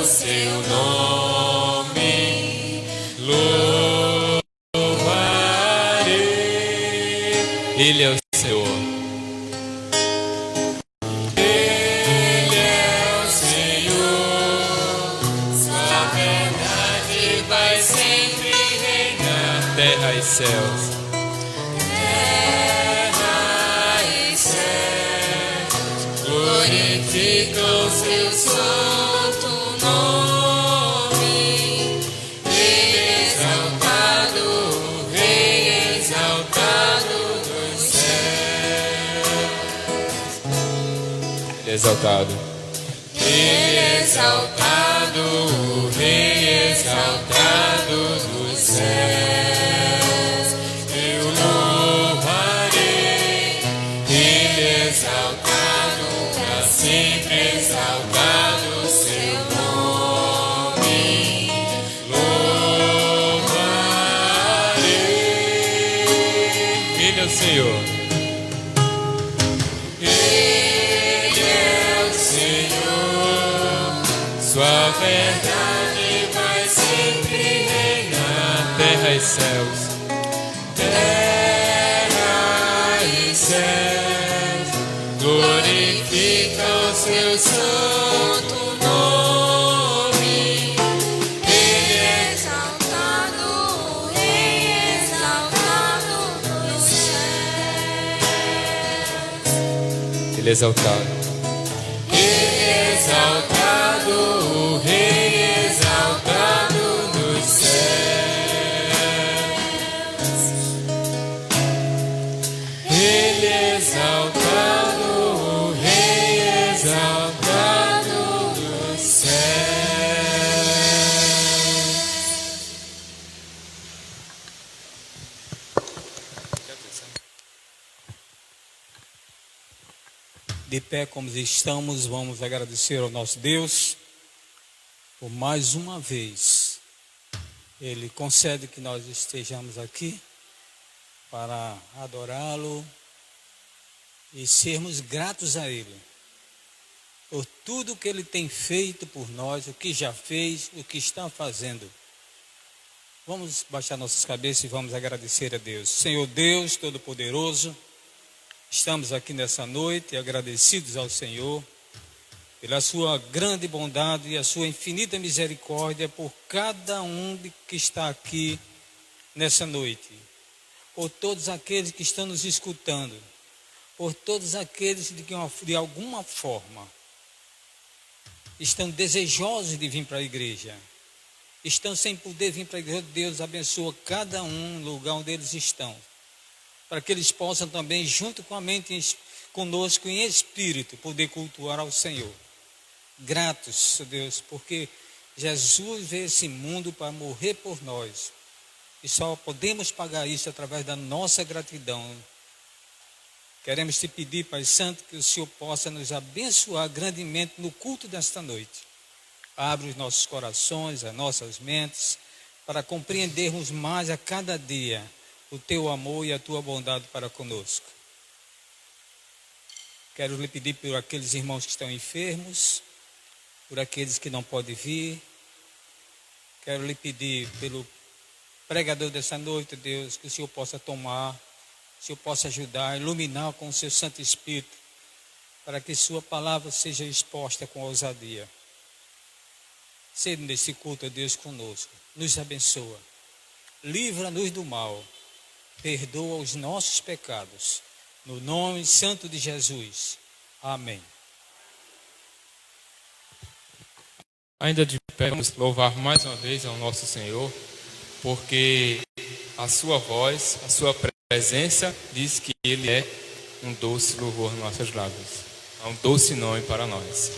seu nome, louvarei. Ele é o Senhor. Ele é o Senhor. Sua verdade vai sempre reinar. Terra e céus. Glorificam seu santo nome. Exaltado, Rei exaltado dos céus. Exaltado. Ele exaltado, Rei exaltado dos céus. Eu louvarei. Ele exaltado, sempre exaltado seu nome, louvarei. Ele é o Senhor. Ele é o Senhor. Sua verdade vai sempre reinar. Terra e céus. Terra e céus. Glorificam seu santo nome. Ele é exaltado, Rei exaltado dos céus. Ele é exaltado. Ele é exaltado, o Rei exaltado dos céus. Ele é exaltado, exaltado dos céus. De pé como estamos, vamos agradecer ao nosso Deus por mais uma vez. Ele concede que nós estejamos aqui para adorá-lo e sermos gratos a Ele por tudo que Ele tem feito por nós, o que já fez, o que está fazendo. Vamos baixar nossas cabeças e vamos agradecer a Deus. Senhor Deus Todo-Poderoso, estamos aqui nessa noite agradecidos ao Senhor pela sua grande bondade e a sua infinita misericórdia por cada um que está aqui nessa noite, por todos aqueles que estão nos escutando, por todos aqueles que de alguma forma estão desejosos de vir para a igreja, estão sem poder vir para a igreja. Deus abençoa cada um no lugar onde eles estão, para que eles possam também, junto com a mente conosco em espírito, poder cultuar ao Senhor. Gratos, Deus, porque Jesus veio a esse mundo para morrer por nós, e só podemos pagar isso através da nossa gratidão. Queremos te pedir, Pai Santo, que o Senhor possa nos abençoar grandemente no culto desta noite. Abre os nossos corações, as nossas mentes, para compreendermos mais a cada dia o teu amor e a tua bondade para conosco. Quero lhe pedir por aqueles irmãos que estão enfermos, por aqueles que não podem vir. Quero lhe pedir pelo pregador dessa noite, Deus, que o Senhor possa tomar, o Senhor possa ajudar, iluminar com o seu Santo Espírito, para que sua palavra seja exposta com ousadia. Sede nesse culto, Deus, conosco. Nos abençoa. Livra-nos do mal. Perdoa os nossos pecados. No nome santo de Jesus. Amém. Ainda de pé, vamos louvar mais uma vez ao nosso Senhor, porque a sua voz, a sua presença diz que Ele é um doce louvor nos nossos lábios. É um doce nome para nós.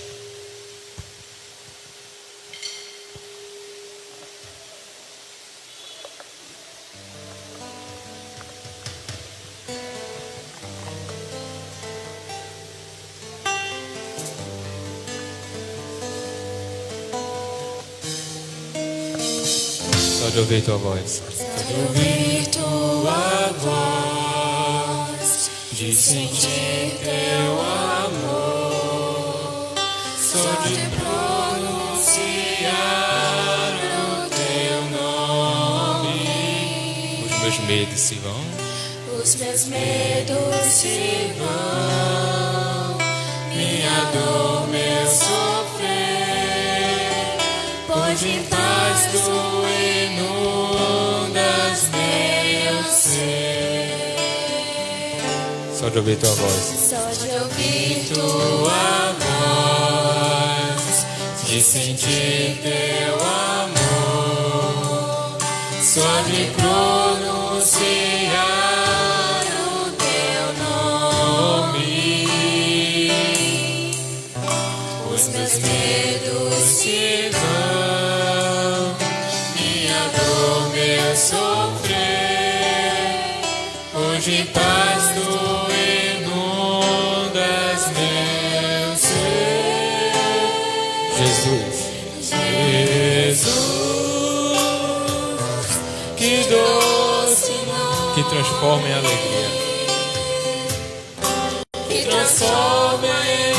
Só de ouvir tua voz. Só de ouvir tua voz, de sentir teu amor, só de pronunciar o teu nome. Os meus medos se vão, Os meus medos se vão, minha dor, meu sofrer, pois em paz tu inundas meu ser. só de ouvir tua voz. Só de ouvir tua voz, de sentir teu amor, só de pronunciar o teu nome, os meus medos se vão, minha dor, meu sofrer, hoje em paz tu inundas meu ser. Jesus, Jesus, que doce nome, que transforma em alegria. que transforma em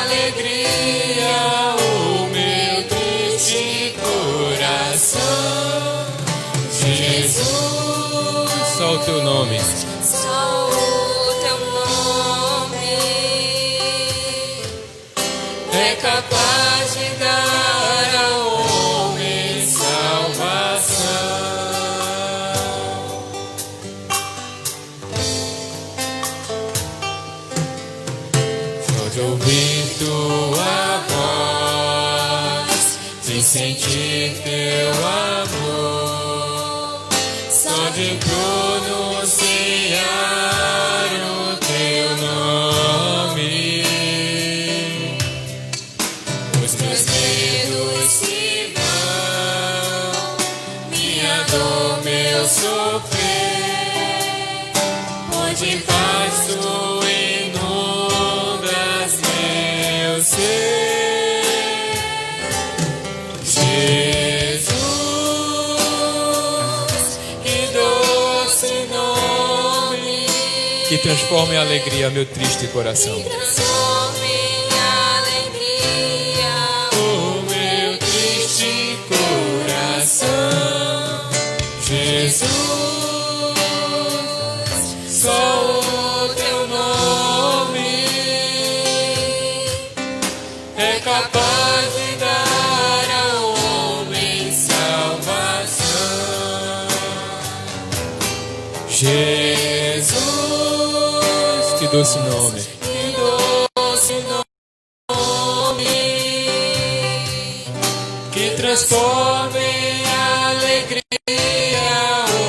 alegria o meu triste coração. Jesus, Só o teu nome só o teu nome é capaz de dar ao homem salvação. Só de ouvir tua voz, de sentir teu amor, só de pronunciar o teu nome, os meus medos se vão, minha dor, meu sofrer, onde em paz tu inundas meu ser. Jesus, que doce nome, que transforma em alegria meu triste coração. transforma em alegria o meu triste coração. Jesus, só o teu nome é capaz de dar ao homem salvação. Jesus, Que doce nome, que doce nome, que transforma em alegria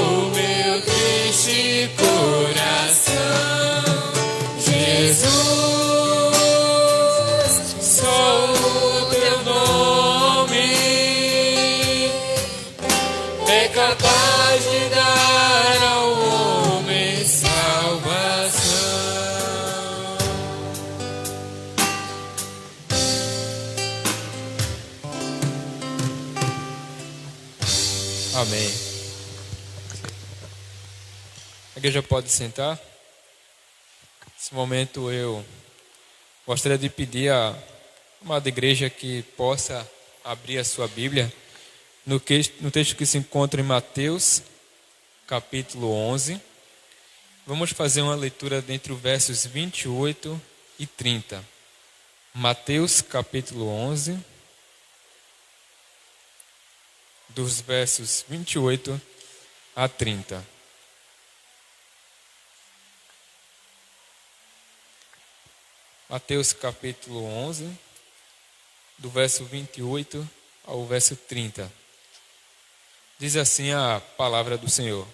o meu triste coração. Jesus, só o teu nome é capaz de dar ao homem salvação. amém. A igreja pode sentar. Nesse momento eu gostaria de pedir à amada igreja que possa abrir a sua Bíblia no texto que se encontra em Mateus, capítulo 11. Vamos fazer uma leitura dentre os versos 28 e 30. Mateus, capítulo 11, dos versos 28 a 30. Mateus capítulo 11, do verso 28 ao verso 30. Diz assim a palavra do Senhor: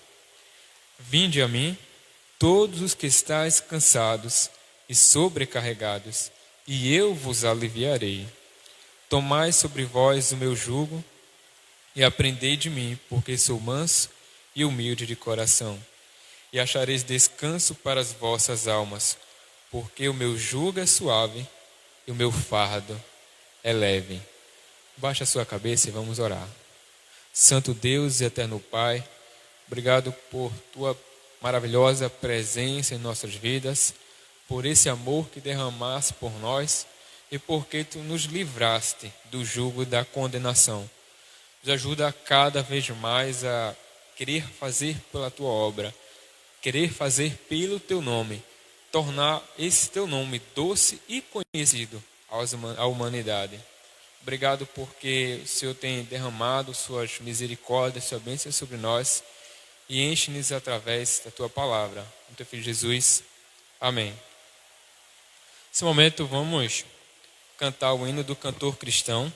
Vinde a mim, todos os que estáis cansados e sobrecarregados, e eu vos aliviarei. Tomai sobre vós o meu jugo e aprendei de mim, porque sou manso e humilde de coração, e achareis descanso para as vossas almas, porque o meu jugo é suave e o meu fardo é leve. Baixa a sua cabeça e vamos orar. Santo Deus e eterno Pai, obrigado por tua maravilhosa presença em nossas vidas, por esse amor que derramaste por nós e porque tu nos livraste do jugo da condenação. Nos ajuda cada vez mais a querer fazer pela tua obra, querer fazer pelo teu nome, tornar esse teu nome doce e conhecido à humanidade. Obrigado porque o Senhor tem derramado suas misericórdias, sua bênção sobre nós e enche-nos através da tua palavra. No teu Filho Jesus. Amém. Nesse momento vamos cantar o hino do cantor cristão,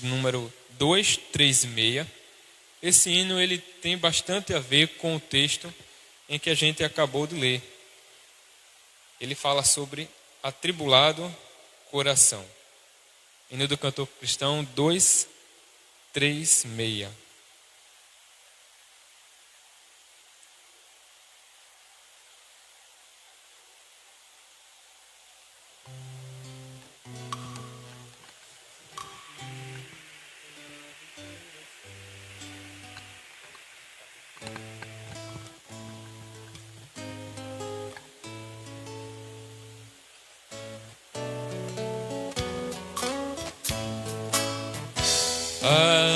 número 236. Esse hino ele tem bastante a ver com o texto em que a gente acabou de ler. Ele fala sobre atribulado coração. Hino do cantor cristão 236.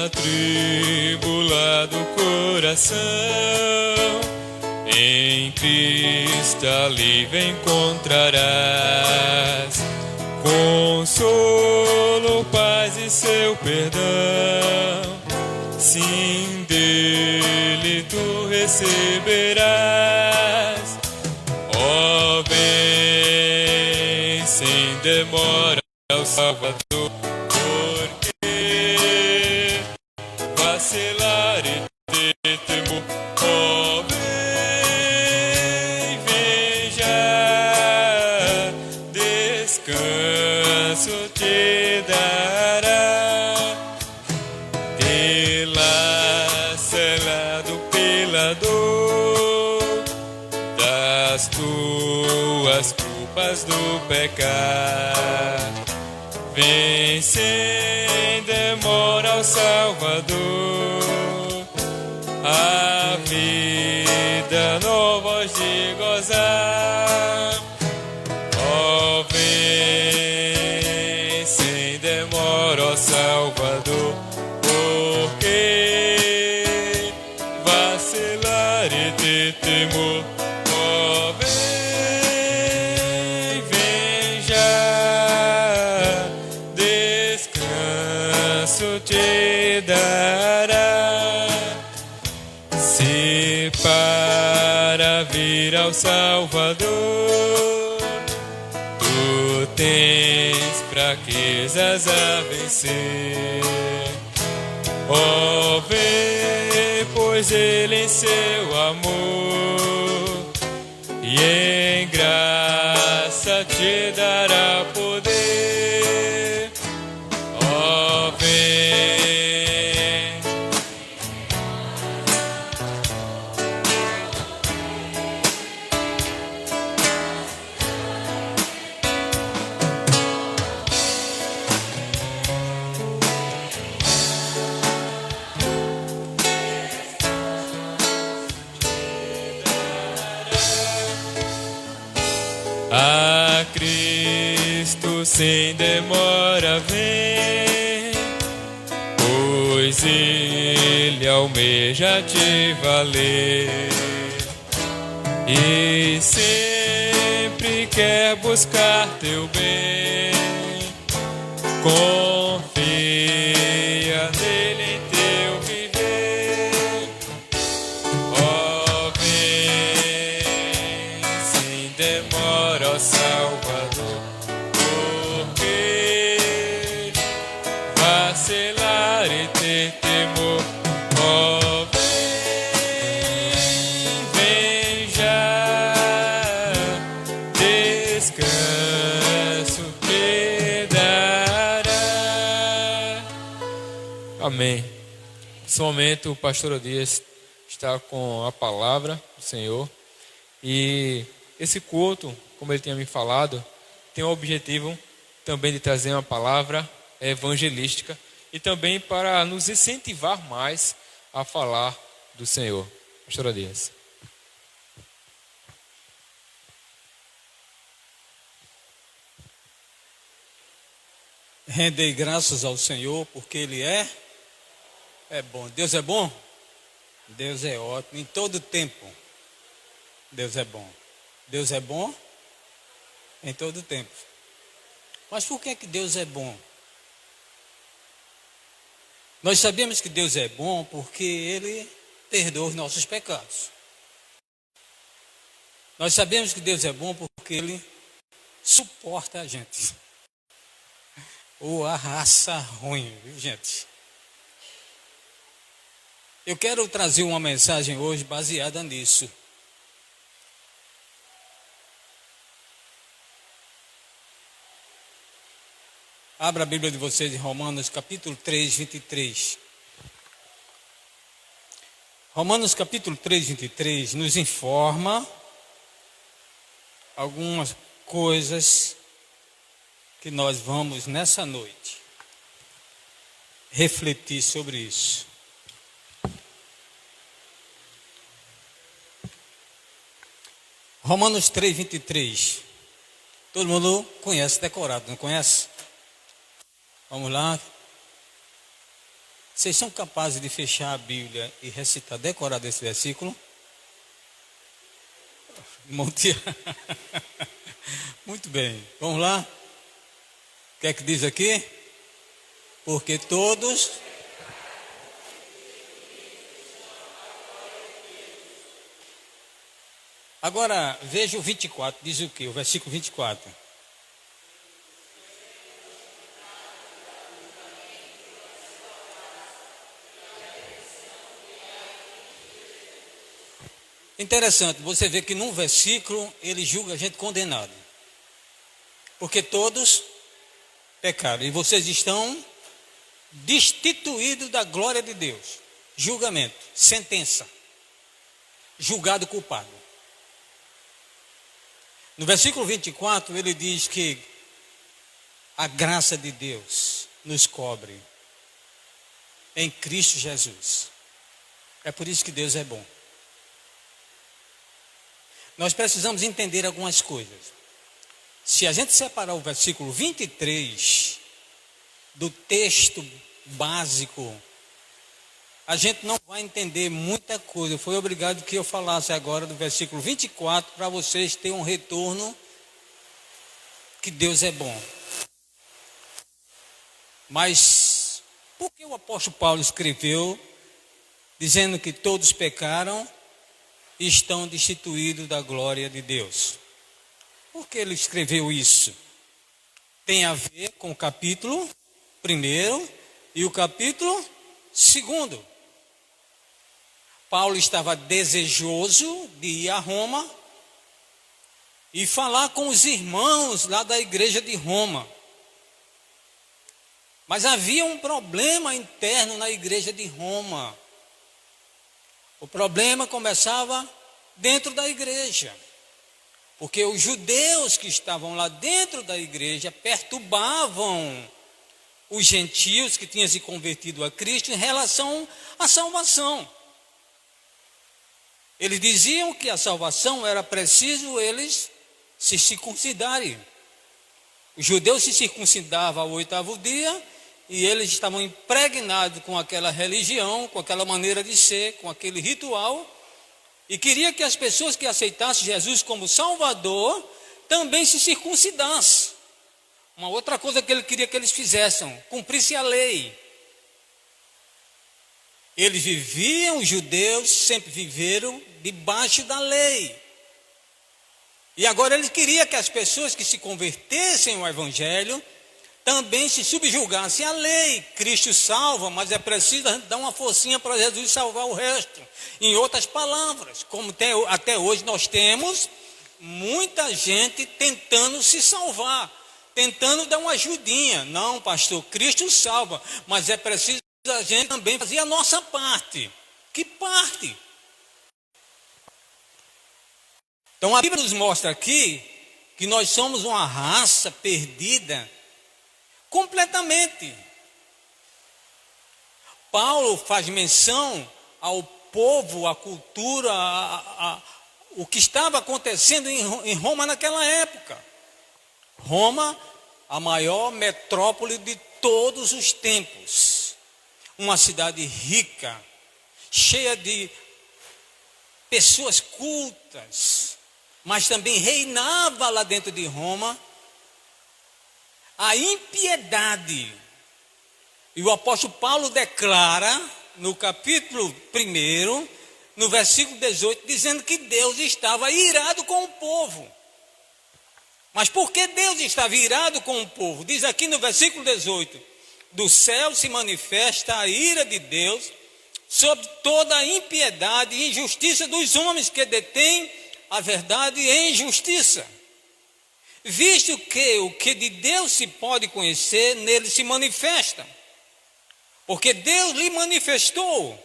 Atribulado coração, em Cristo alívio encontrarás, consolo, paz e seu perdão. Sim, dele tu receberás. Ó, vem sem demora ao Salvador. Vacilar e ter temor, ó, vem já, descanso te dará, selado pela dor das tuas culpas do pecado. Vem sem demora ao Salvador, a vida nova de gozar. Ó, vem sem demora ao Salvador, porque vacilar e ter temor. Ó, vem já, descanso te dará. Se para vir ao Salvador tu tens fraquezas a vencer, ó, vem, pois Ele em seu amor e em graça te dará poder. Ó, vem. A Cristo sem demora vem, pois Ele almeja te valer e sempre quer buscar teu bem. Confia nele em teu viver. Ó, vem sem demora ao Salvador, porque vacilar e ter temor. Ó, vem já, descanso te dará. Amém. Nesse momento o pastor Odias está com a palavra do Senhor e esse culto, como ele tinha me falado, tem o objetivo também de trazer uma palavra evangelística e também para nos incentivar mais a falar do Senhor. Pastor Odias. Rendei graças ao Senhor, porque Ele é bom. Deus é bom? Deus é ótimo. Em todo tempo, Deus é bom. Deus é bom em todo tempo. Mas por que Deus é bom? Nós sabemos que Deus é bom porque Ele perdoa os nossos pecados. Nós sabemos que Deus é bom porque Ele suporta a gente. Ou a raça ruim, viu, gente? Eu quero trazer uma mensagem hoje baseada nisso. Abra a Bíblia de vocês em Romanos capítulo 3, 23. Romanos capítulo 3, 23 nos informa algumas coisas que nós vamos nessa noite refletir sobre isso. Romanos 3, 23. Todo mundo conhece decorado, não conhece? Vamos lá. Vocês são capazes de fechar a Bíblia e recitar decorado esse versículo? Muito bem. Vamos lá. O que é que diz aqui? Porque todos... Agora, veja o 24. Diz o quê? O versículo 24. Interessante, você vê que num versículo ele julga a gente condenado. Porque todos pecaram e vocês estão destituídos da glória de Deus. Julgamento, sentença, julgado culpado. No versículo 24 ele diz que a graça de Deus nos cobre em Cristo Jesus. É por isso que Deus é bom. Nós precisamos entender algumas coisas. Se a gente separar o versículo 23 do texto básico, a gente não vai entender muita coisa. Foi obrigado que eu falasse agora do versículo 24 para vocês terem um retorno que Deus é bom. Mas por que o apóstolo Paulo escreveu dizendo que todos pecaram e estão destituídos da glória de Deus? Por que ele escreveu isso? Tem a ver com o capítulo 1 e o capítulo 2. Paulo estava desejoso de ir a Roma e falar com os irmãos lá da igreja de Roma. Mas havia um problema interno na igreja de Roma. O problema começava dentro da igreja. Porque os judeus que estavam lá dentro da igreja perturbavam os gentios que tinham se convertido a Cristo em relação à salvação. Eles diziam que a salvação era preciso eles se circuncidarem. Os judeus se circuncidavam ao 8º dia e eles estavam impregnados com aquela religião, com aquela maneira de ser, com aquele ritual, e queria que as pessoas que aceitassem Jesus como Salvador também se circuncidassem. Uma outra coisa que ele queria que eles fizessem, cumprissem a lei. Eles viviam, os judeus sempre viveram debaixo da lei. E agora ele queria que as pessoas que se convertessem ao Evangelho também se subjugassem à lei. Cristo salva, mas é preciso dar uma forcinha para Jesus salvar o resto. Em outras palavras, como até hoje nós temos muita gente tentando se salvar, tentando dar uma ajudinha. Não, pastor, Cristo salva, mas é preciso a gente também fazer a nossa parte. Que parte? Então a Bíblia nos mostra aqui que nós somos uma raça perdida completamente. Paulo faz menção ao povo, à cultura, o que estava acontecendo em Roma naquela época. Roma a maior metrópole de todos os tempos. Uma cidade rica, cheia de pessoas cultas, mas também reinava lá dentro de Roma a impiedade. E o apóstolo Paulo declara, no capítulo 1, no versículo 18, dizendo que Deus estava irado com o povo. Mas por que Deus estava irado com o povo? Diz aqui no versículo 18: do céu se manifesta a ira de Deus sobre toda a impiedade e injustiça dos homens que detêm a verdade em justiça. Visto que o que de Deus se pode conhecer, nele se manifesta. Porque Deus lhe manifestou,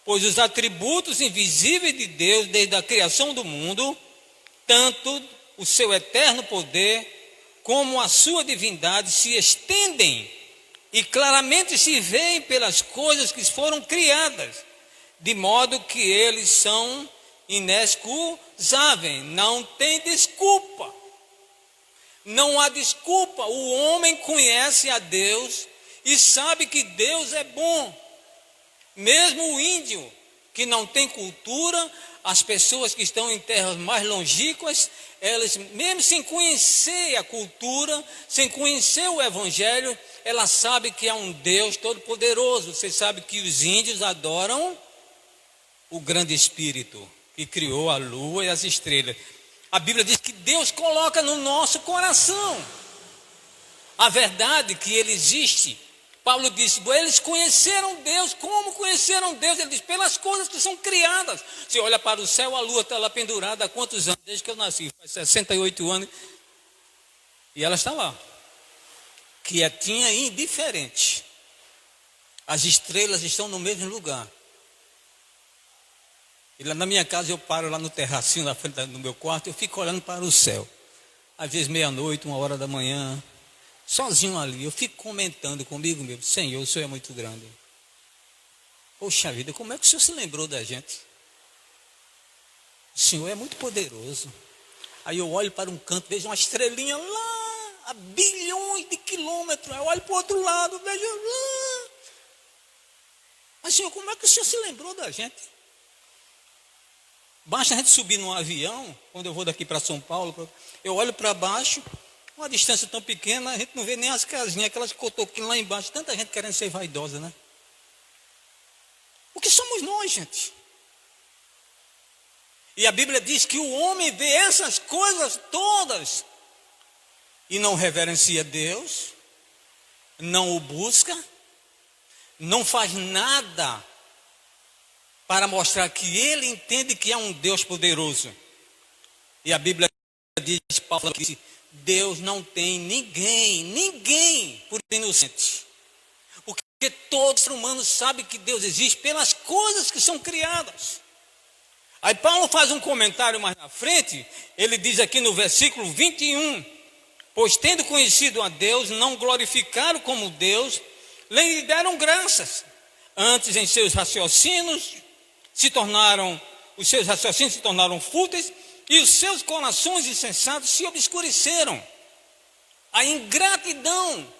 pois os atributos invisíveis de Deus, desde a criação do mundo, tanto o seu eterno poder, como a sua divindade, se estendem e claramente se veem pelas coisas que foram criadas, de modo que eles são inexcusáveis, não tem desculpa. Não há desculpa. O homem conhece a Deus e sabe que Deus é bom. Mesmo o índio que não tem cultura, as pessoas que estão em terras mais longínquas, elas mesmo sem conhecer a cultura, sem conhecer o evangelho, elas sabem que há um Deus todo-poderoso. Você sabe que os índios adoram o grande Espírito que criou a lua e as estrelas. A Bíblia diz que Deus coloca no nosso coração a verdade que Ele existe. Paulo disse, eles conheceram Deus. Como conheceram Deus? Ele diz, pelas coisas que são criadas. Você olha para o céu, a lua está lá pendurada há quantos anos? Desde que eu nasci, faz 68 anos. E ela está lá, quietinha e indiferente. As estrelas estão no mesmo lugar. E lá na minha casa eu paro lá no terracinho, na frente do meu quarto, eu fico olhando para o céu. Às vezes meia-noite, 1h da manhã, sozinho ali, eu fico comentando comigo mesmo, Senhor, o Senhor é muito grande. Poxa vida, como é que o Senhor se lembrou da gente? O Senhor é muito poderoso. Aí eu olho para um canto, vejo uma estrelinha lá, a bilhões de quilômetros. Aí eu olho para o outro lado, vejo lá. Mas Senhor, como é que o Senhor se lembrou da gente? Basta a gente subir num avião, quando eu vou daqui para São Paulo, eu olho para baixo, uma distância tão pequena, a gente não vê nem as casinhas, aquelas cotoquinhas lá embaixo, tanta gente querendo ser vaidosa, né? O que somos nós, gente? E a Bíblia diz que o homem vê essas coisas todas e não reverencia Deus, não o busca, não faz nada para mostrar que ele entende que é um Deus poderoso. E a Bíblia diz, Paulo diz, Deus não tem ninguém por inocente. Porque todo ser humano sabe que Deus existe pelas coisas que são criadas. Aí Paulo faz um comentário mais na frente, ele diz aqui no versículo 21, pois tendo conhecido a Deus, não glorificaram como Deus, nem lhe deram graças. Antes em seus raciocínios, os seus raciocínios se tornaram fúteis e os seus corações insensatos se obscureceram. A ingratidão.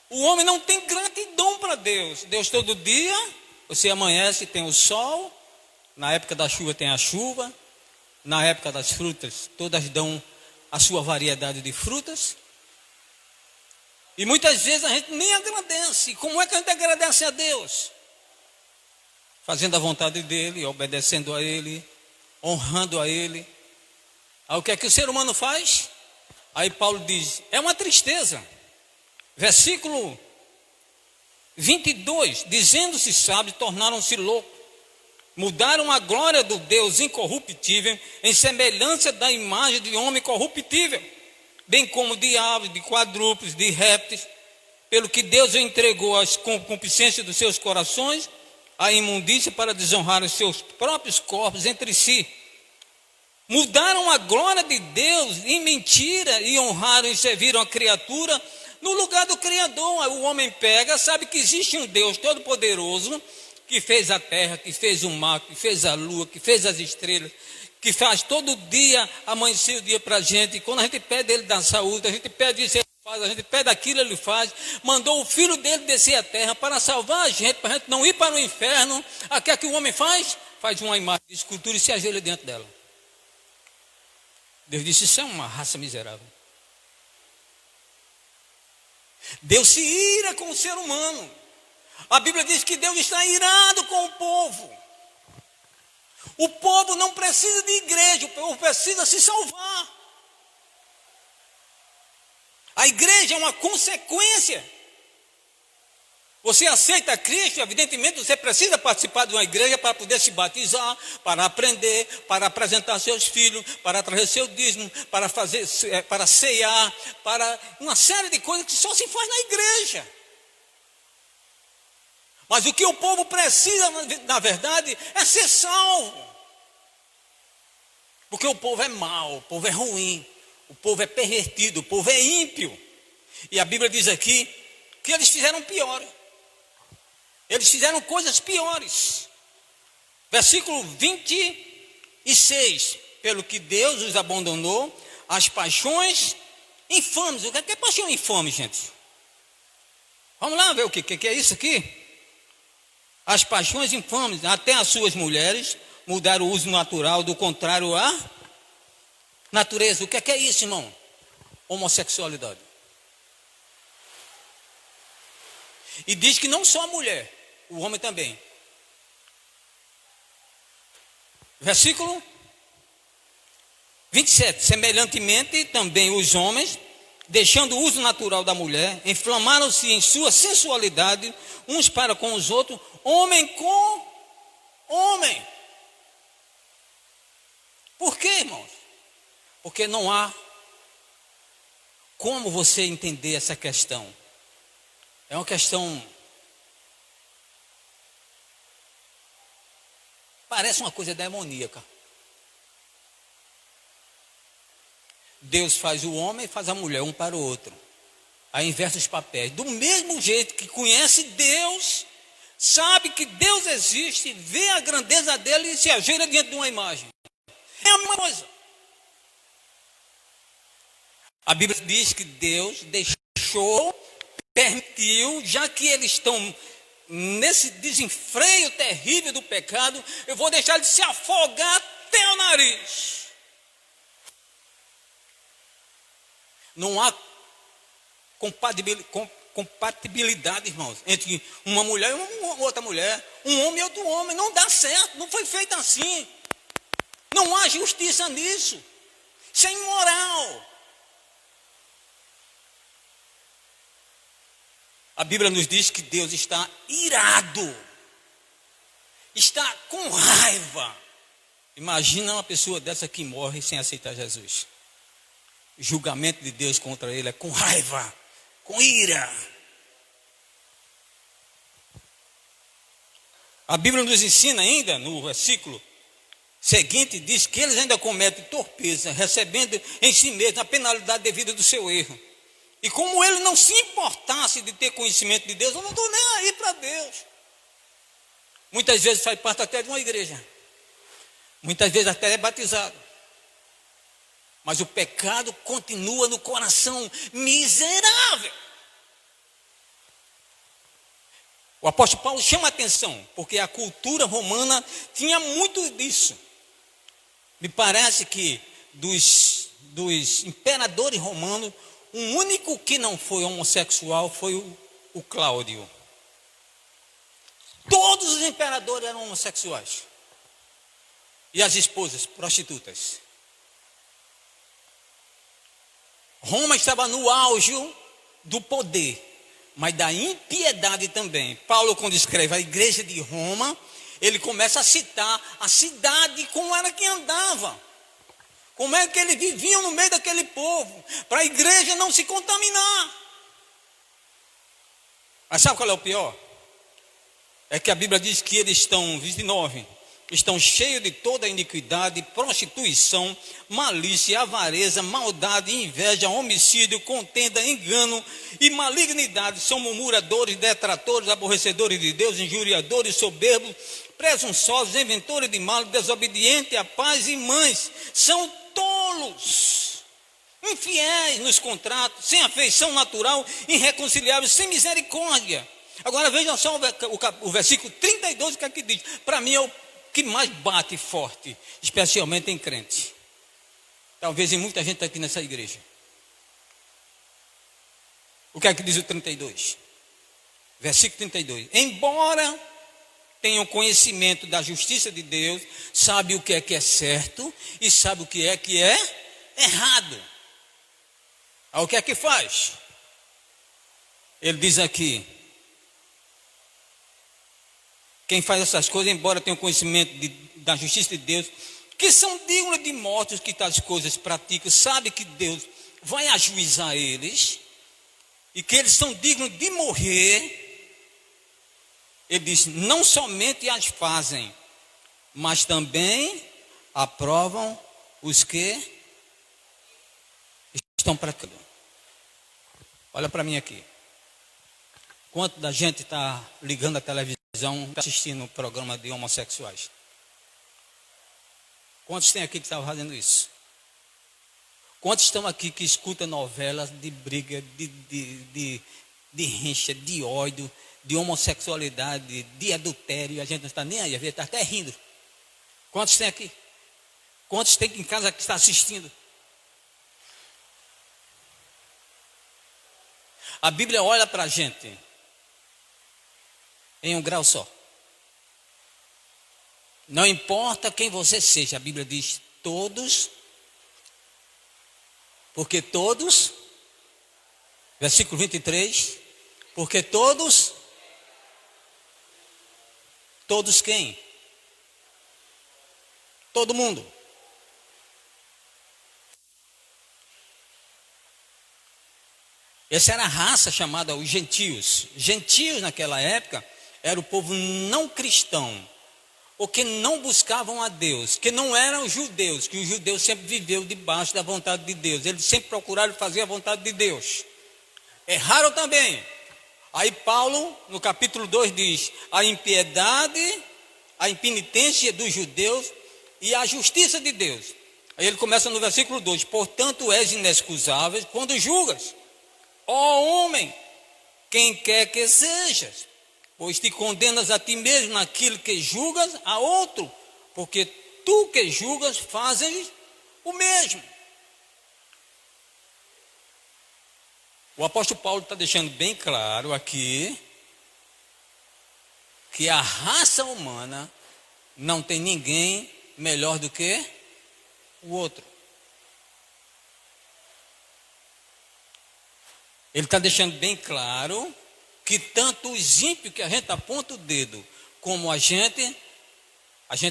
O homem não tem gratidão para Deus. Deus todo dia, você amanhece, tem o sol. Na época da chuva tem a chuva. Na época das frutas, todas dão a sua variedade de frutas. E muitas vezes a gente nem agradece. Como é que a gente agradece a Deus? Fazendo a vontade dele, obedecendo a ele, honrando a ele. Aí o que é que o ser humano faz? Aí Paulo diz, é uma tristeza. Versículo 22, dizendo-se sábios, tornaram-se loucos. Mudaram a glória do Deus incorruptível em semelhança da imagem de homem corruptível, bem como de aves, de quadrúpedes, de répteis, pelo que Deus entregou às concupiscências dos seus corações, a imundícia para desonrar os seus próprios corpos entre si. Mudaram a glória de Deus em mentira e honraram e serviram a criatura no lugar do Criador. O homem pega, sabe que existe um Deus todo-poderoso que fez a terra, que fez o mar, que fez a lua, que fez as estrelas, que faz todo dia amanhecer o dia para a gente. E quando a gente pede Ele da saúde, a gente pede isso, Ele faz, a gente pede aquilo, ele faz. Mandou o filho dele descer a terra para salvar a gente, para a gente não ir para o inferno. O que é que o homem faz? Faz uma imagem de escultura e se ajoelha dentro dela. Deus disse, isso é uma raça miserável. Deus se ira com o ser humano. A Bíblia diz que Deus está irado com o povo. O povo não precisa de igreja, o povo precisa se salvar. A igreja é uma consequência. Você aceita Cristo, evidentemente você precisa participar de uma igreja para poder se batizar, para aprender, para apresentar seus filhos, para trazer seu dízimo, para ceiar, para uma série de coisas que só se faz na igreja. Mas o que o povo precisa, na verdade, é ser salvo. Porque o povo é mau, o povo é ruim, o povo é pervertido, o povo é ímpio. E a Bíblia diz aqui que eles fizeram pior. Eles fizeram coisas piores. Versículo 26. Pelo que Deus os abandonou, as paixões infames. O que é paixão infame, gente? Vamos lá ver o que é isso aqui. As paixões infames, até as suas mulheres, mudaram o uso natural, do contrário à natureza. O que é isso, irmão? Homossexualidade. E diz que não só a mulher, o homem também. Versículo 27. Semelhantemente, também os homens, deixando o uso natural da mulher, inflamaram-se em sua sensualidade, uns para com os outros, homem com homem. Por quê, irmãos? Porque não há como você entender essa questão. É uma questão, parece uma coisa demoníaca. Deus faz o homem e faz a mulher, um para o outro. Aí inverte os papéis. Do mesmo jeito que conhece Deus, sabe que Deus existe, vê a grandeza dele e se ajoelha diante de uma imagem. É a mesma coisa. A Bíblia diz que Deus permitiu, já que eles estão nesse desenfreio terrível do pecado, eu vou deixar ele se afogar até o nariz. Não há compatibilidade, irmãos, entre uma mulher e uma outra mulher, um homem e outro homem. Não dá certo, não foi feito assim. Não há justiça nisso. Isso é imoral. A Bíblia nos diz que Deus está irado, está com raiva. Imagina uma pessoa dessa que morre sem aceitar Jesus. O julgamento de Deus contra ele é com raiva, com ira. A Bíblia nos ensina ainda, no versículo seguinte, diz que eles ainda cometem torpeza, recebendo em si mesmo a penalidade devida do seu erro. E como ele não se importasse de ter conhecimento de Deus, eu não estou nem aí para Deus. Muitas vezes faz parte até de uma igreja. Muitas vezes até é batizado. Mas o pecado continua no coração miserável. O apóstolo Paulo chama a atenção, porque a cultura romana tinha muito disso. Me parece que dos imperadores romanos, o único que não foi homossexual foi o Cláudio. Todos os imperadores eram homossexuais. E as esposas, prostitutas. Roma estava no auge do poder, mas da impiedade também. Paulo, quando escreve a igreja de Roma, ele começa a citar a cidade, como era que andava. Como é que eles viviam no meio daquele povo, para a igreja não se contaminar. Mas sabe qual é o pior? É que a Bíblia diz que eles estão, 29, estão cheios de toda iniquidade, prostituição, malícia, avareza, maldade, inveja, homicídio, contenda, engano e malignidade. São murmuradores, detratores, aborrecedores de Deus, injuriadores, soberbos, presunçosos, inventores de mal, desobedientes a pais e mães. São tolos, infiéis nos contratos, sem afeição natural, irreconciliáveis, sem misericórdia. Agora vejam só o versículo 32, o que aqui diz. Para mim é o que mais bate forte, especialmente em crente. Talvez em muita gente aqui nessa igreja. O que é que diz o 32? Versículo 32. Embora tenham conhecimento da justiça de Deus, sabe o que é certo e sabe o que é errado. Aí o que é que faz? Ele diz aqui: quem faz essas coisas, embora tenha conhecimento da justiça de Deus, que são dignos de morte os que tais coisas praticam, sabe que Deus vai ajuizar eles, e que eles são dignos de morrer. Ele diz, não somente as fazem, mas também aprovam os que estão praticando. Olha para mim aqui. Quanto da gente está ligando a televisão, está assistindo um programa de homossexuais? Quantos tem aqui que estão fazendo isso? Quantos estão aqui que escutam novelas de briga, de rincha, de ódio, de homossexualidade, de adultério? A gente não está nem aí, a gente está até rindo. Quantos tem aqui? Quantos tem em casa que está assistindo? A Bíblia olha para a gente em um grau só. Não importa quem você seja, a Bíblia diz todos, porque todos, versículo 23, porque todos quem? Todo mundo. Essa era a raça chamada os gentios. Gentios naquela época era o povo não cristão, ou que não buscavam a Deus, que não eram judeus, que os judeus sempre viveu debaixo da vontade de Deus. Eles sempre procuraram fazer a vontade de Deus. Erraram também. Aí Paulo, no capítulo 2, diz, a impiedade, a impenitência dos judeus e a justiça de Deus. Aí ele começa no versículo 2, portanto és inexcusável quando julgas, ó homem, quem quer que sejas, pois te condenas a ti mesmo naquilo que julgas a outro, porque tu que julgas fazes o mesmo. O apóstolo Paulo está deixando bem claro aqui que a raça humana não tem ninguém melhor do que o outro. Ele está deixando bem claro que tanto os ímpios que a gente aponta o dedo, como a gente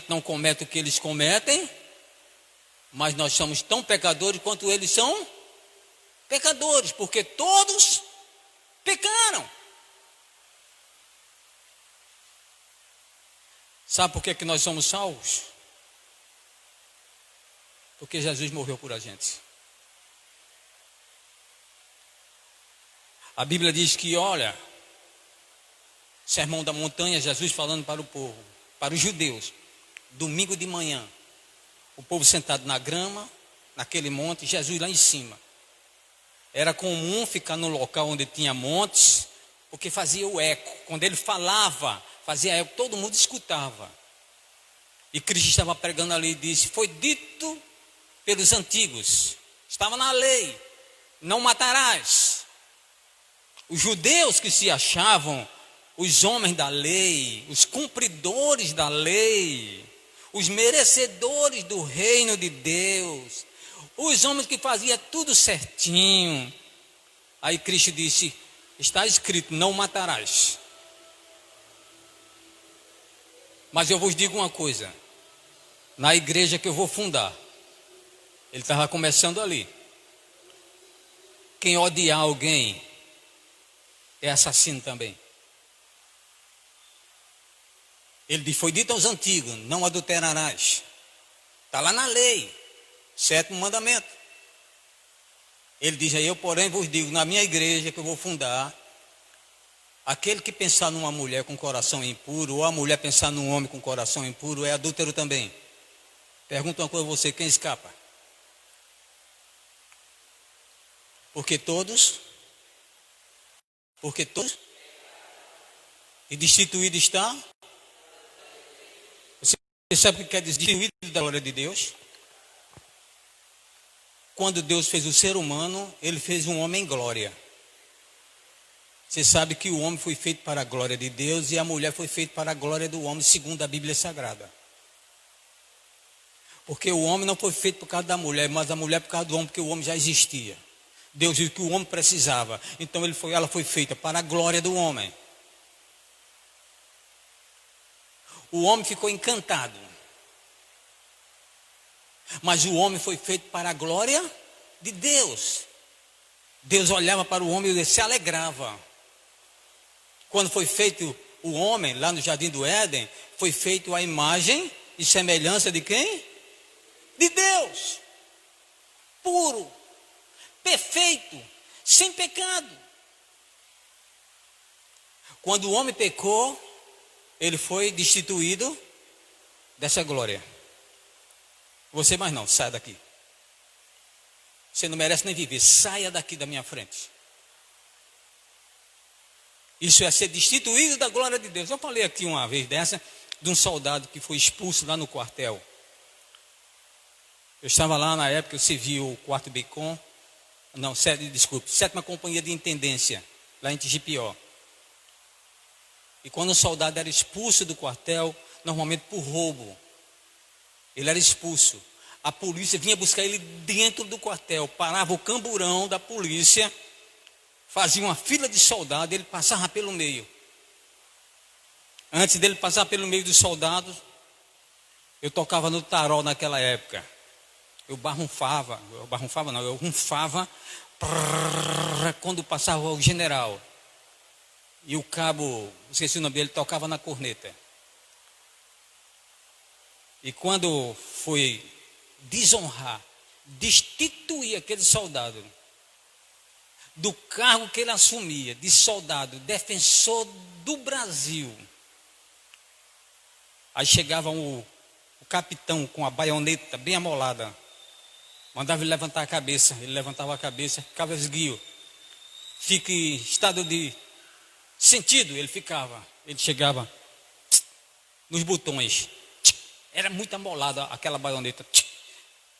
não comete o que eles cometem, mas nós somos tão pecadores quanto eles são pecadores, porque todos pecaram. Sabe por que nós somos salvos? Porque Jesus morreu por a gente. A Bíblia diz que, olha, Sermão da Montanha, Jesus falando para o povo, para os judeus, domingo de manhã, o povo sentado na grama, naquele monte, Jesus lá em cima. Era comum ficar no local onde tinha montes, porque fazia o eco. Quando ele falava, fazia eco, todo mundo escutava. E Cristo estava pregando ali e disse, foi dito pelos antigos, estava na lei, não matarás. Os judeus que se achavam os homens da lei, os cumpridores da lei, os merecedores do reino de Deus, os homens que faziam tudo certinho. Aí Cristo disse, está escrito, não matarás. Mas eu vos digo uma coisa, na igreja que eu vou fundar, ele estava começando ali. Quem odiar alguém é assassino também. Ele diz, foi dito aos antigos, não adulterarás. Está lá na lei, 7º mandamento. Ele diz aí, eu porém vos digo, na minha igreja que eu vou fundar, aquele que pensar numa mulher com coração impuro, ou a mulher pensar num homem com coração impuro, é adúltero também. Pergunta uma coisa a você, quem escapa? Porque todos, e destituído está. Você sabe o que quer dizer destituído da glória de Deus? Quando Deus fez o ser humano, Ele fez um homem em glória. Você sabe que o homem foi feito para a glória de Deus e a mulher foi feita para a glória do homem, segundo a Bíblia Sagrada. Porque o homem não foi feito por causa da mulher, mas a mulher por causa do homem, porque o homem já existia. Deus viu que o homem precisava, então ela foi feita para a glória do homem. O homem ficou encantado, mas o homem foi feito para a glória de Deus. Deus olhava para o homem e se alegrava. Quando foi feito o homem, lá no Jardim do Éden, foi feito a imagem e semelhança de quem? De Deus. Puro, perfeito, sem pecado. Quando o homem pecou, ele foi destituído dessa glória. Você mais não, saia daqui. Você não merece nem viver, saia daqui da minha frente. Isso é ser destituído da glória de Deus. Eu falei aqui uma vez dessa, de um soldado que foi expulso lá no quartel. Eu estava lá na época, eu servi o 4º Bicom, sétima Companhia de Intendência, lá em Tigipió. E quando o soldado era expulso do quartel, normalmente por roubo, ele era expulso. A polícia vinha buscar ele dentro do quartel, parava o camburão da polícia, fazia uma fila de soldados, ele passava pelo meio. Antes dele passar pelo meio dos soldados, eu tocava no tarol naquela época. Eu runfava quando passava o general. E o cabo, esqueci o nome dele, tocava na corneta. E quando foi desonrar, destituir aquele soldado do cargo que ele assumia, de soldado, defensor do Brasil. Aí chegava o capitão com a baioneta bem amolada, mandava ele levantar a cabeça, ele levantava a cabeça, ficava esguio. Fica em estado de sentido, ele chegava nos botões. Era muito amolada aquela baioneta.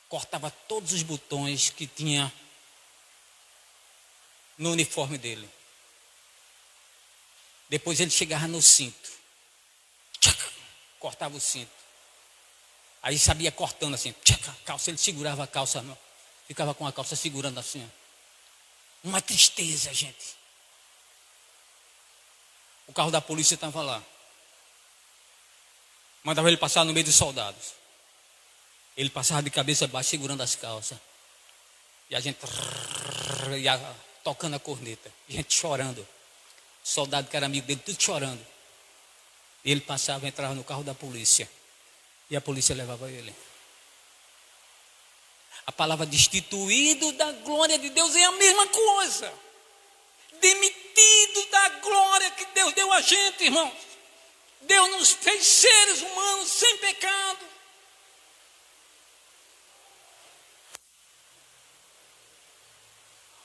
Cortava todos os botões que tinha no uniforme dele. Depois ele chegava no cinto. Cortava o cinto. Aí sabia cortando assim. A calça, ele segurava a calça. Ficava com a calça segurando assim. Uma tristeza, gente. O carro da polícia estava lá. Mandava ele passar no meio dos soldados. Ele passava de cabeça baixa, segurando as calças. E a gente ia tocando a corneta. E a gente chorando. Soldado que era amigo dele, tudo chorando. E ele passava, entrava no carro da polícia. E a polícia levava ele. A palavra destituído da glória de Deus é a mesma coisa. Demitido da glória que Deus deu a gente, irmãos. Deus nos fez seres humanos sem pecado.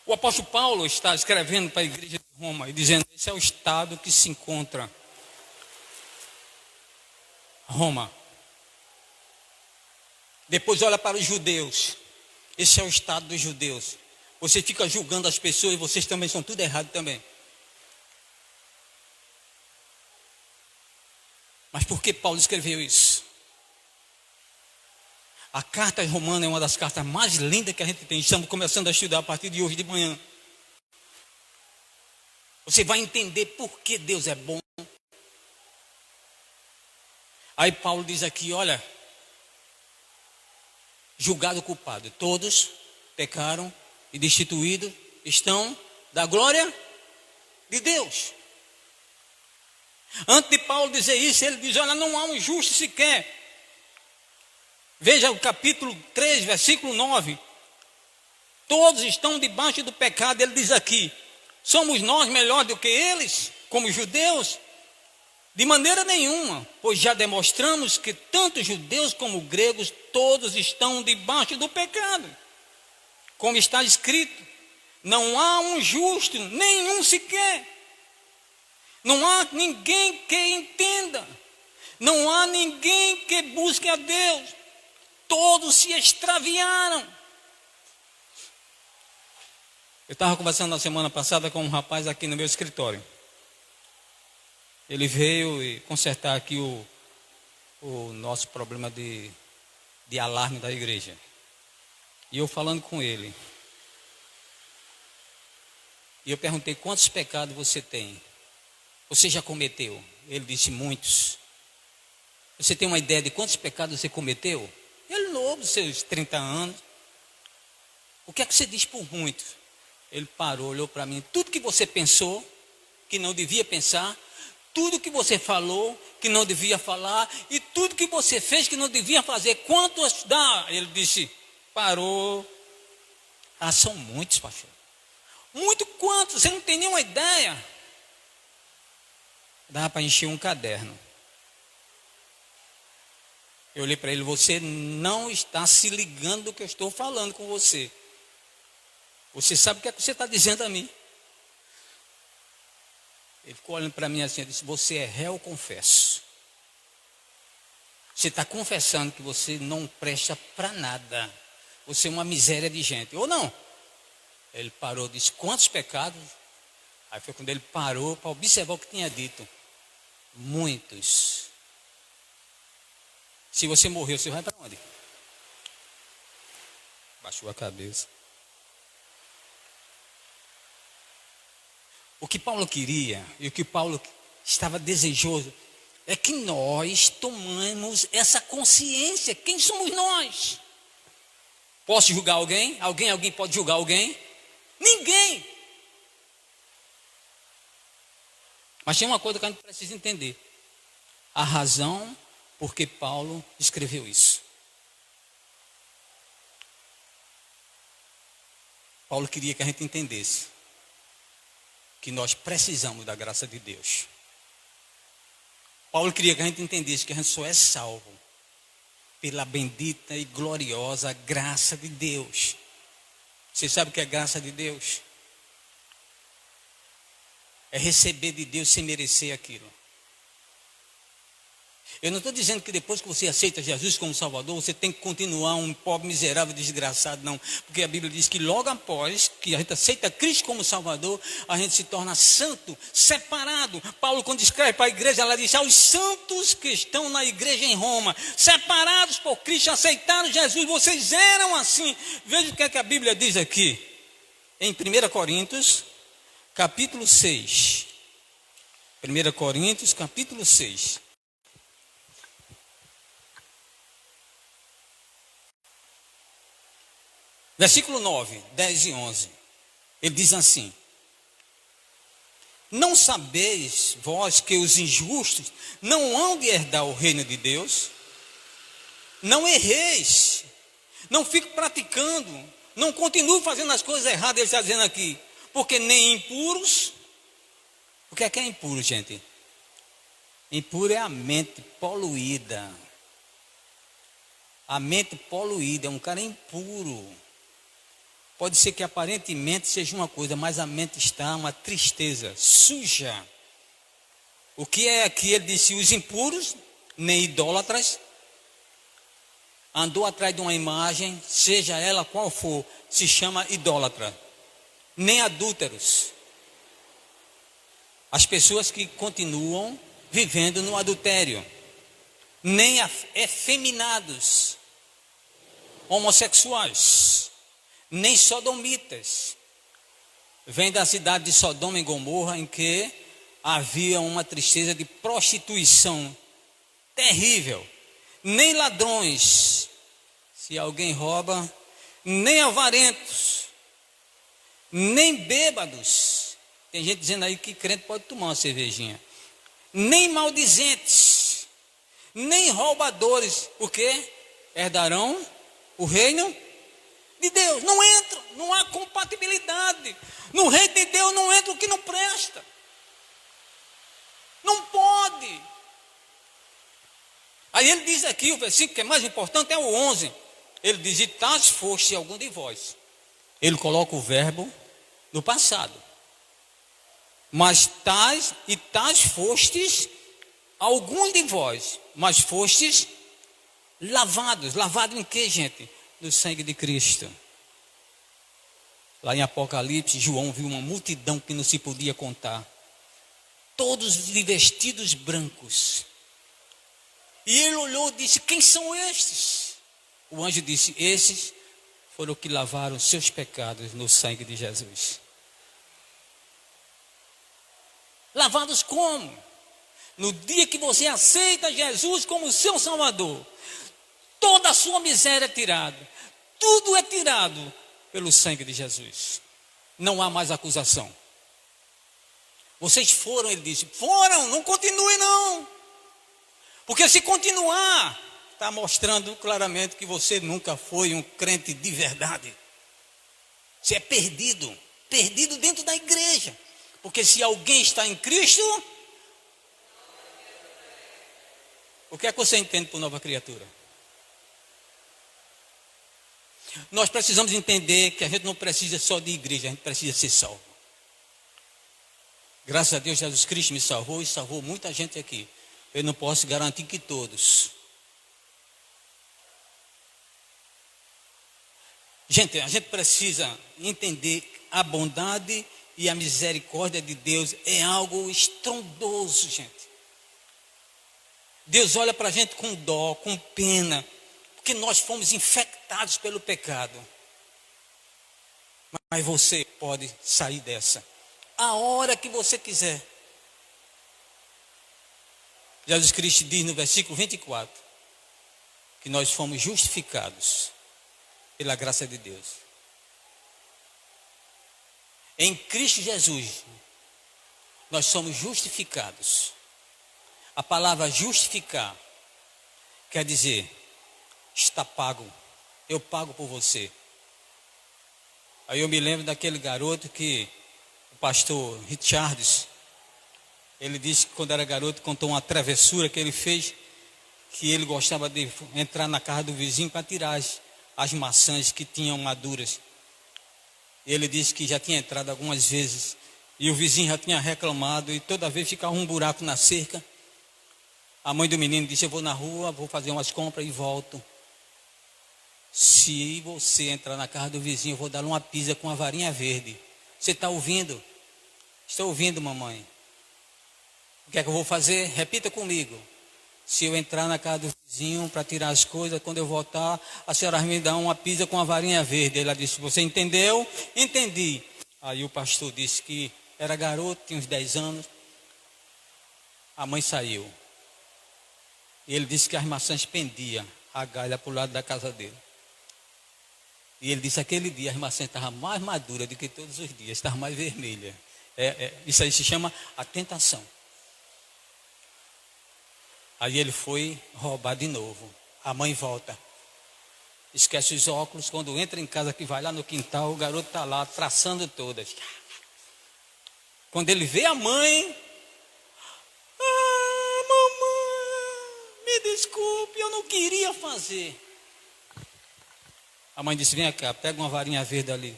O apóstolo Paulo está escrevendo para a igreja de Roma e dizendo: esse é o estado que se encontra Roma. Depois olha para os judeus. Esse é o estado dos judeus. Você fica julgando as pessoas e vocês também são tudo errado também. Mas por que Paulo escreveu isso? A carta romana é uma das cartas mais lindas que a gente tem. Estamos começando a estudar a partir de hoje de manhã. Você vai entender por que Deus é bom. Aí Paulo diz aqui, olha, julgado culpado, todos pecaram e destituídos estão da glória de Deus. Antes de Paulo dizer isso, ele diz, olha, não há um justo sequer. Veja o capítulo 3, versículo 9. Todos estão debaixo do pecado. Ele diz aqui, somos nós melhor do que eles, como judeus? De maneira nenhuma, pois já demonstramos que tanto judeus como gregos, todos estão debaixo do pecado. Como está escrito, Não há um justo, nenhum sequer. Não há ninguém que entenda. Não há ninguém que busque a Deus. Todos se extraviaram. Eu estava conversando na semana passada com um rapaz aqui no meu escritório. Ele veio consertar aqui o nosso problema de alarme da igreja. E eu falando com ele. E eu perguntei: quantos pecados você tem? Você já cometeu? Ele disse: muitos. Você tem uma ideia de quantos pecados você cometeu? Ele novo, seus 30 anos. O que é que você diz por muitos? Ele parou, olhou para mim. Tudo que você pensou, que não devia pensar. Tudo que você falou, que não devia falar. E tudo que você fez, que não devia fazer. Quantos dá? Ele disse, parou. Ah, são muitos, pastor. Muito quantos? Você não tem nenhuma ideia. Dá para encher um caderno. Eu olhei para ele: você não está se ligando do que eu estou falando com você. Você sabe o que é que você está dizendo a mim? Ele ficou olhando para mim assim e disse: você é réu, confesso. Você está confessando que você não presta para nada. Você é uma miséria de gente, ou não? Ele parou, disse: quantos pecados? Aí foi quando ele parou para observar o que tinha dito. Muitos. Se você morreu, você vai para onde? Baixou a cabeça. O que Paulo queria e o que Paulo estava desejoso é que nós tomemos essa consciência. Quem somos nós? Posso julgar alguém? Alguém pode julgar alguém? Ninguém. Mas tem uma coisa que a gente precisa entender. A razão por que Paulo escreveu isso. Paulo queria que a gente entendesse que nós precisamos da graça de Deus. Paulo queria que a gente entendesse que a gente só é salvo pela bendita e gloriosa graça de Deus. Você sabe o que é graça de Deus? É receber de Deus sem merecer aquilo. Eu não estou dizendo que depois que você aceita Jesus como Salvador, você tem que continuar um pobre, miserável, desgraçado, não. Porque a Bíblia diz que logo após que a gente aceita Cristo como Salvador, a gente se torna santo, separado. Paulo, quando escreve para a igreja, ela diz: aos santos que estão na igreja em Roma, separados por Cristo, aceitaram Jesus, vocês eram assim. Veja o que é que a Bíblia diz aqui, em 1 Coríntios, capítulo 6. 1 Coríntios, capítulo 6. Versículo 9, 10 e 11. Ele diz assim: não sabeis vós que os injustos não hão de herdar o reino de Deus? Não erreis, não fique praticando, não continue fazendo as coisas erradas. Ele está dizendo aqui, porque nem impuros. O que é impuro, gente? Impuro é a mente poluída. A mente poluída é um cara impuro. Pode ser que aparentemente seja uma coisa, mas a mente está uma tristeza, suja. O que é aqui? Ele disse: os impuros, nem idólatras, andou atrás de uma imagem, seja ela qual for, se chama idólatra. Nem adúlteros. As pessoas que continuam vivendo no adultério. Nem efeminados, homossexuais. Nem sodomitas. Vem da cidade de Sodoma e Gomorra, em que havia uma tristeza de prostituição terrível. Nem ladrões, se alguém rouba, nem avarentos, nem bêbados. Tem gente dizendo aí que crente pode tomar uma cervejinha. Nem maldizentes, nem roubadores, porque herdarão o reino de Deus. Não entra, não há compatibilidade. No reino de Deus não entra o que não presta. Não pode. Aí ele diz aqui, o versículo que é mais importante é o 11. Ele diz: e tais foste algum de vós. Ele coloca o verbo no passado. Mas tais fostes, alguns de vós, mas fostes lavados. Lavado em que, gente? No sangue de Cristo. Lá em Apocalipse, João viu uma multidão que não se podia contar. Todos de vestidos brancos. E ele olhou e disse: quem são estes? O anjo disse: esses foram que lavaram seus pecados no sangue de Jesus. Lavados como? No dia que você aceita Jesus como seu Salvador, toda a sua miséria é tirada. Tudo é tirado pelo sangue de Jesus. Não há mais acusação. Vocês foram, ele disse, foram, não continue não. Porque se continuar, está mostrando claramente que você nunca foi um crente de verdade. Você é perdido, perdido dentro da igreja. Porque se alguém está em Cristo, o que é que você entende por nova criatura? Nós precisamos entender que a gente não precisa só de igreja, a gente precisa ser salvo. Graças a Deus, Jesus Cristo me salvou e salvou muita gente aqui. Eu não posso garantir que todos. Gente, a gente precisa entender a bondade e a misericórdia de Deus é algo estrondoso, gente. Deus olha para a gente com dó, com pena, porque nós fomos infectados pelo pecado. Mas você pode sair dessa a hora que você quiser. Jesus Cristo diz no versículo 24 que nós fomos justificados pela graça de Deus. Em Cristo Jesus, nós somos justificados. A palavra justificar quer dizer, está pago, eu pago por você. Aí eu me lembro daquele garoto que o pastor Richards, ele disse que quando era garoto contou uma travessura que ele fez, que ele gostava de entrar na casa do vizinho para tirar as maçãs que tinham maduras. Ele disse que já tinha entrado algumas vezes e o vizinho já tinha reclamado e toda vez ficava um buraco na cerca. A mãe do menino disse: eu vou na rua, vou fazer umas compras e volto. Se você entrar na casa do vizinho, eu vou dar uma pisa com uma varinha verde. Você está ouvindo? Estou ouvindo, mamãe. O que é que eu vou fazer? Repita comigo. Se eu entrar na casa do vizinho para tirar as coisas, quando eu voltar, a senhora me dá uma pisa com a varinha verde. Ela disse: você entendeu? Entendi. Aí o pastor disse que era garoto, tinha uns 10 anos. A mãe saiu. E ele disse que as maçãs pendiam, a galha para o lado da casa dele. E ele disse: aquele dia as maçãs estavam mais maduras do que todos os dias, estavam mais vermelhas. Isso aí se chama a tentação. Aí ele foi roubar de novo. A mãe volta. Esquece os óculos. Quando entra em casa, que vai lá no quintal, o garoto está lá, traçando todas. Quando ele vê a mãe: ah, mamãe, me desculpe, eu não queria fazer. A mãe disse: vem cá, pega uma varinha verde ali.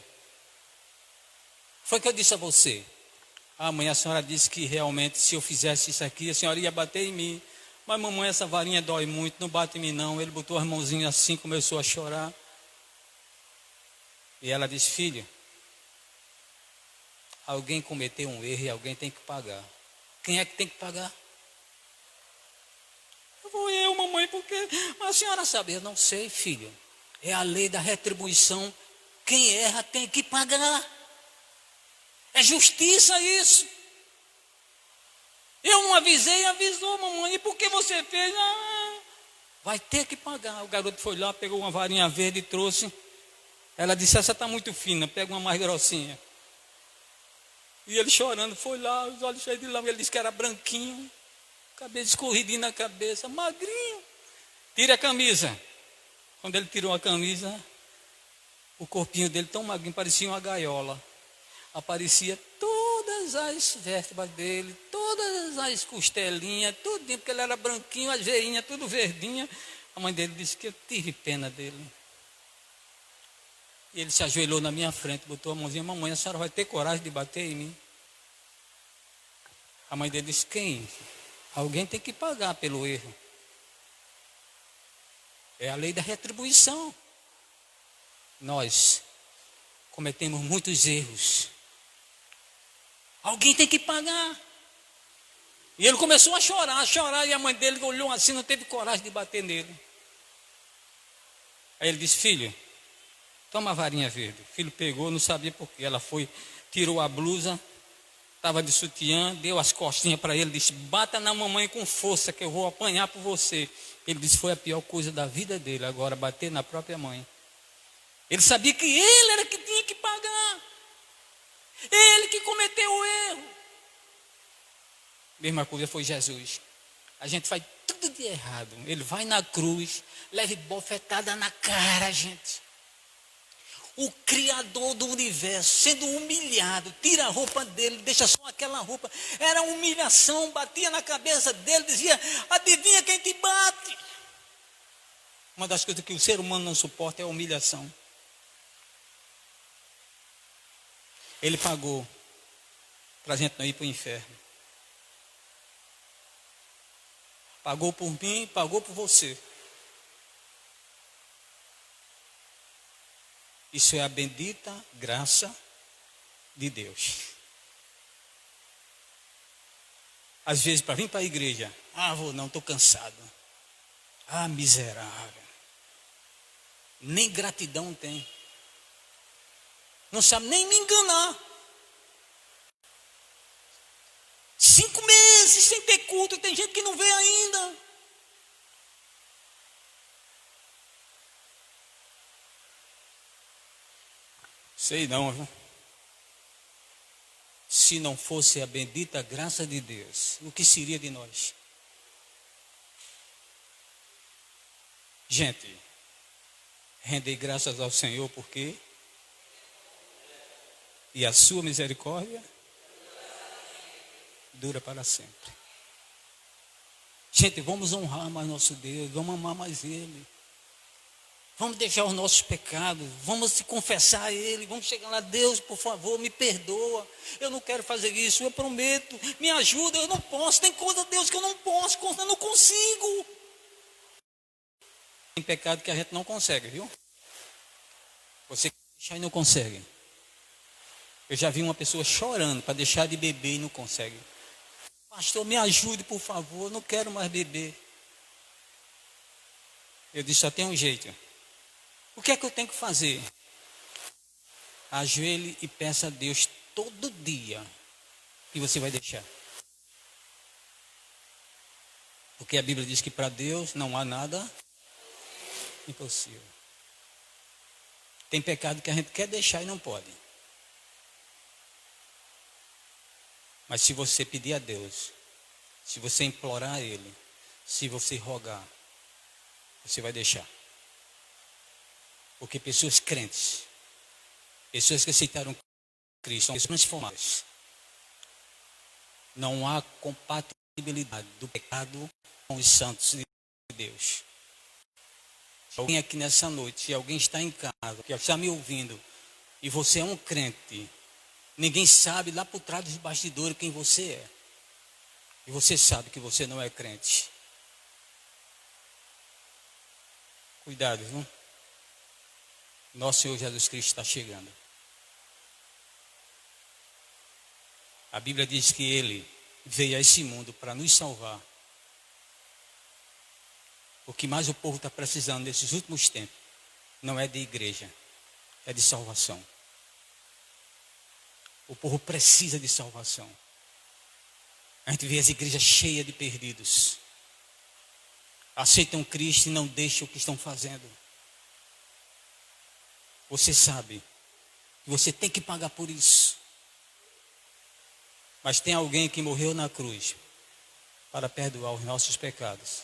Foi o que eu disse a você. Ah, mãe, a senhora disse que realmente se eu fizesse isso aqui, a senhora ia bater em mim. Mas mamãe, essa varinha dói muito, não bate em mim não. Ele botou as mãozinhas assim, começou a chorar. E ela disse: filho, alguém cometeu um erro e alguém tem que pagar. Quem é que tem que pagar? Vou eu, mamãe, porque... Mas a senhora sabe. Eu não sei, filho. É a lei da retribuição. Quem erra tem que pagar. É justiça isso. Eu não avisei, avisou, mamãe. E por que você fez? Ah, vai ter que pagar. O garoto foi lá, pegou uma varinha verde e trouxe. Ela disse: essa está muito fina, pega uma mais grossinha. E ele chorando, foi lá, os olhos cheios de lágrimas. Ele disse que era branquinho, cabelo escorridinho na cabeça, magrinho. Tira a camisa. Quando ele tirou a camisa, o corpinho dele tão magrinho, parecia uma gaiola. Aparecia todas as vértebras dele, todas as costelinhas, tudo, porque ele era branquinho, as veinhas, tudo verdinha. A mãe dele disse que eu tive pena dele. E ele se ajoelhou na minha frente, botou a mãozinha: mamãe, a senhora vai ter coragem de bater em mim? A mãe dele disse: quem? Alguém tem que pagar pelo erro. É a lei da retribuição. Nós cometemos muitos erros. Alguém tem que pagar. E ele começou a chorar, e a mãe dele olhou assim, não teve coragem de bater nele. Aí ele disse: filho, toma a varinha verde. O filho pegou, não sabia por quê. Ela foi, tirou a blusa, estava de sutiã, deu as costinhas para ele, disse: bata na mamãe com força que eu vou apanhar por você. Ele disse: foi a pior coisa da vida dele, agora bater na própria mãe. Ele sabia que ele era que tinha que pagar. Ele que cometeu o erro. Mesma coisa foi Jesus. A gente faz tudo de errado. Ele vai na cruz, leva bofetada na cara, gente. O Criador do universo, sendo humilhado, tira a roupa dele, deixa só aquela roupa. Era humilhação, batia na cabeça dele, dizia: adivinha quem te bate? Uma das coisas que o ser humano não suporta é a humilhação. Ele pagou para a gente não ir para o inferno. Pagou por mim, pagou por você. Isso é a bendita graça de Deus. Às vezes, para vir para a igreja: vou não, estou cansado. Miserável. Nem gratidão tem. Não sabe nem me enganar. 5 meses sem ter culto, tem gente que não vê ainda. Sei não, viu? Se não fosse a bendita graça de Deus, o que seria de nós? Gente, rendei graças ao Senhor porque e a sua misericórdia dura para sempre. Gente, vamos honrar mais nosso Deus, vamos amar mais Ele. Vamos deixar os nossos pecados, vamos se confessar a Ele, vamos chegar lá: Deus, por favor, me perdoa, eu não quero fazer isso, eu prometo, me ajuda, eu não posso, tem coisa, Deus, que eu não posso, eu não consigo. Tem pecado que a gente não consegue, viu? Você quer deixar e não consegue. Eu já vi uma pessoa chorando para deixar de beber e não consegue. Pastor, me ajude, por favor, eu não quero mais beber. Eu disse: só tem um jeito. O que é que eu tenho que fazer? Ajoelhe e peça a Deus todo dia que você vai deixar. Porque a Bíblia diz que para Deus não há nada impossível. Tem pecado que a gente quer deixar e não pode. Mas se você pedir a Deus, se você implorar a Ele, se você rogar, você vai deixar. Porque pessoas crentes, pessoas que aceitaram Cristo, são transformadas. Não há compatibilidade do pecado com os santos de Deus. Alguém aqui nessa noite, se alguém está em casa, que está me ouvindo, e você é um crente, ninguém sabe lá por trás dos bastidores quem você é. E você sabe que você não é crente. Cuidado, viu? Nosso Senhor Jesus Cristo está chegando. A Bíblia diz que Ele veio a esse mundo para nos salvar. O que mais o povo está precisando nesses últimos tempos não é de igreja, é de salvação. O povo precisa de salvação. A gente vê as igrejas cheias de perdidos. Aceitam Cristo e não deixam o que estão fazendo. Você sabe que você tem que pagar por isso. Mas tem alguém que morreu na cruz para perdoar os nossos pecados.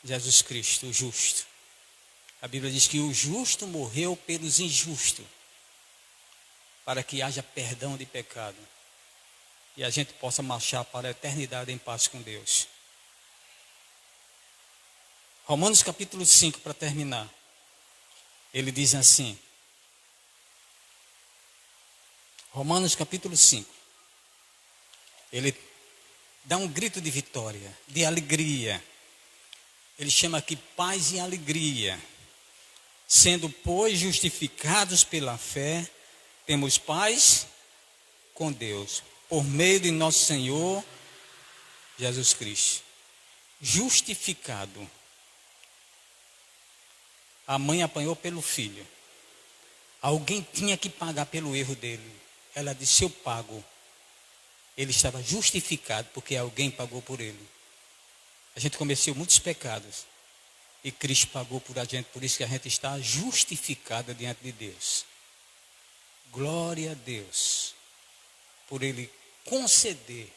Jesus Cristo, o justo. A Bíblia diz que o justo morreu pelos injustos, para que haja perdão de pecado e a gente possa marchar para a eternidade em paz com Deus. Romanos capítulo 5, para terminar. Ele diz assim, Romanos capítulo 5. Ele dá um grito de vitória, de alegria. Ele chama aqui paz e alegria. Sendo, pois, justificados pela fé, temos paz com Deus, por meio de nosso Senhor Jesus Cristo. Justificado. A mãe apanhou pelo filho. Alguém tinha que pagar pelo erro dele. Ela disse, eu pago. Ele estava justificado porque alguém pagou por ele. A gente cometeu muitos pecados e Cristo pagou por a gente, por isso que a gente está justificado diante de Deus. Glória a Deus por Ele conceder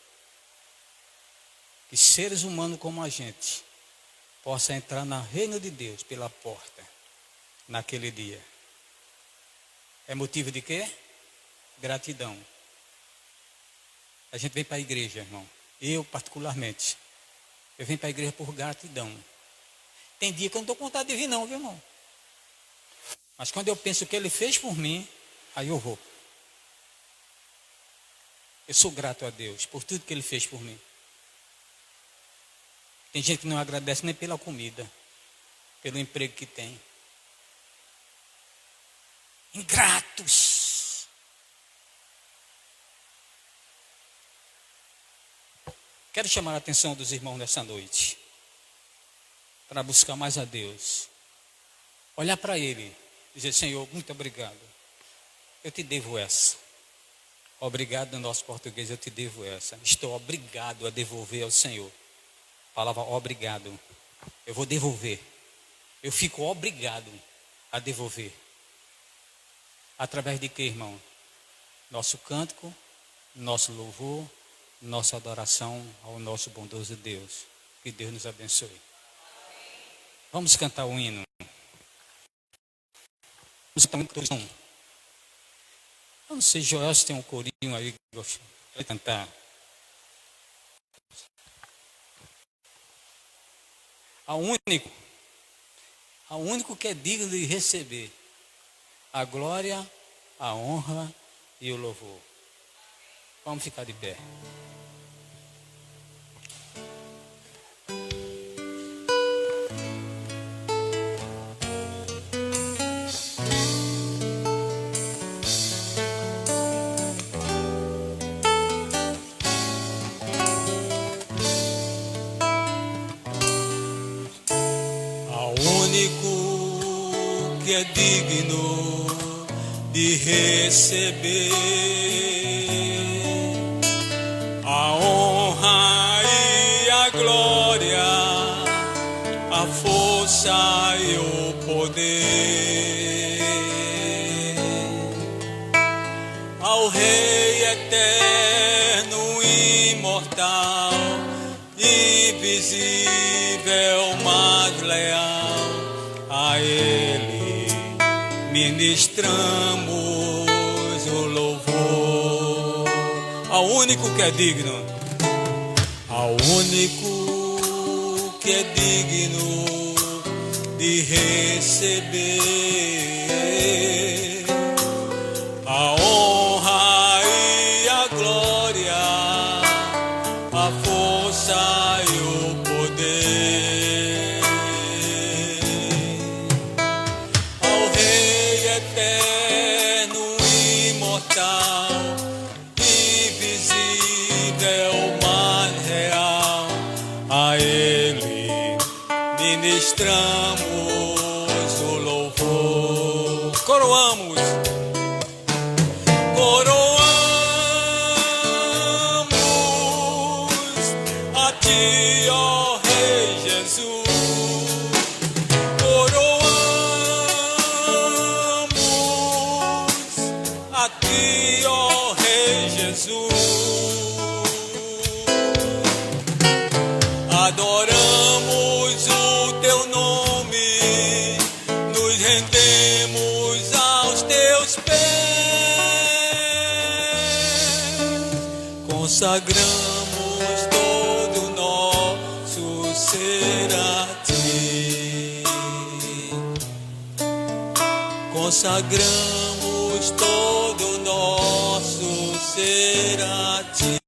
que seres humanos como a gente possa entrar no reino de Deus pela porta naquele dia. É motivo de quê? Gratidão. A gente vem para a igreja, irmão. Eu, particularmente, eu venho para a igreja por gratidão. Tem dia que eu não estou com vontade de vir não, viu, irmão? Mas quando eu penso o que Ele fez por mim, aí eu vou. Eu sou grato a Deus por tudo que Ele fez por mim. Tem gente que não agradece nem pela comida, pelo emprego que tem. Ingratos. Quero chamar a atenção dos irmãos nessa noite, para buscar mais a Deus. Olhar para Ele, dizer, Senhor, muito obrigado. Eu te devo essa. Obrigado no nosso português, eu te devo essa. Estou obrigado a devolver ao Senhor. A palavra obrigado. Eu vou devolver. Eu fico obrigado a devolver. Através de quê, irmão? Nosso cântico, nosso louvor, nossa adoração ao nosso bondoso Deus. Que Deus nos abençoe. Vamos cantar o hino. Eu não sei, Joel, se tem um corinho aí que gosta de cantar. Ao único que é digno de receber a glória, a honra e o louvor. Vamos ficar de pé. Que é digno de receber a honra e a glória, a força e o poder, ao Rei eterno, imortal, invisível, mas leal, a Ele ministramos o louvor. Ao único que é digno, ao único que é digno de receber a honra e a glória, a força e o poder. Ministramos o louvor. Coroamos a Ti, ó Rei Jesus. Coroamos a Ti, ó Rei Jesus. Adoramos o Teu nome, nos rendemos aos Teus pés, consagramos todo o nosso ser a Ti. consagramos todo o nosso ser a Ti.